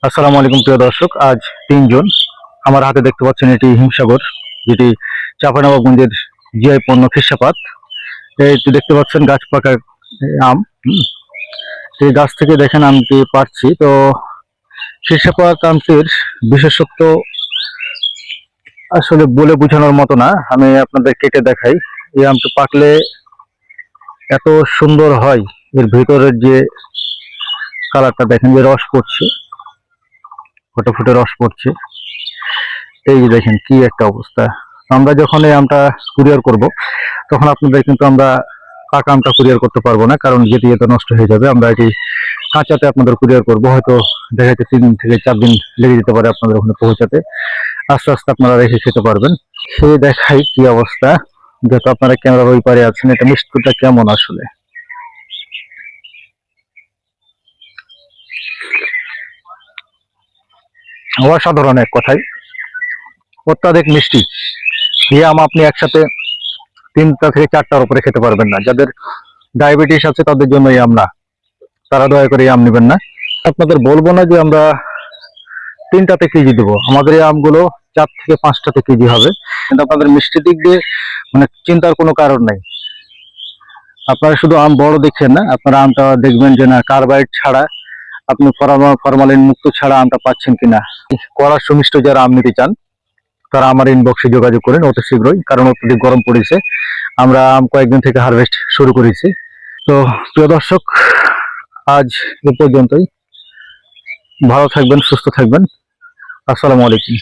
আসসালামু আলাইকুম প্রিয় দর্শক। আজ ৩ জুন। আমার হাতে দেখতে পাচ্ছেন এটি হিমসাগর, যেটি চাঁপাইনবাবগঞ্জের জিআই পণ্য খিরসাপাত। এই দেখতে পাচ্ছেন গাছ পাকা আম। এই গাছ থেকে দেখেন আমটি পাড়ছি। তো খিরসাপাত আমটির বিশেষত্ব আসলে বলে বোঝানোর মতো না, আমি আপনাদের কেটে দেখাই। এই আমটি পাকলে এত সুন্দর হয়, এর ভিতরের যে কালারটা দেখেন, যে রস পড়ছে, ফুটে ফুটে রস পড়ছে। এই যে দেখেন কি একটা অবস্থা। আমরা যখন এই আমটা কুরিয়ার করব, তখন আপনাদের কিন্তু আমরা পাকা আমটা কুরিয়ার করতে পারবো না, কারণ যেতে যেতে নষ্ট হয়ে যাবে। আমরা এটি কাঁচাতে আপনাদের কুরিয়ার করব, হয়তো দেখা যাচ্ছে 3 থেকে 4 দিন লেগে যেতে পারে আপনাদের ওখানে পৌঁছাতে। আস্তে আস্তে আপনারা রেখে খেতে পারবেন। খেয়ে দেখাই কি অবস্থা। যেহেতু আপনারা ক্যামেরার ওই পারে আছেন, এটা মিষ্টিটা কেমন আসলে। অসাধারণ এক কথায়, অত্যাধিক মিষ্টি। এই আম আপনি একসাথে 3টা থেকে 4টার উপরে খেতে পারবেন না। যাদের ডায়াবেটিস আছে তাদের জন্য এই আম না, তারা দয়া করে এই আম নেবেন না। আপনাদের বলবো না যে আমরা 3টাতে কেজি দেবো, আমাদের এই আমগুলো 4 থেকে 5টাতে কেজি হবে। কিন্তু আপনাদের মিষ্টি দিক দিয়ে মানে চিন্তার কোনো কারণ নাই। আপনারা শুধু আম বড় দেখছেন না, আপনারা আমটা দেখবেন যে না, কার্বাইড ছাড়া আপনি ফরমালিন মুক্ত ছাড়া আমটা পাচ্ছেন কিনা। কড়া সুমিষ্ট যারা আম নিতে চান, তারা আমার ইনবক্সে যোগাযোগ করেন অতি শীঘ্রই, কারণ অত্যধিক গরম পড়েছে। আমরা আম কয়েকদিন থেকে হারভেস্ট শুরু করেছি। তো প্রিয় দর্শক, আজ এ পর্যন্তই। ভালো থাকবেন, সুস্থ থাকবেন। আসসালামু আলাইকুম।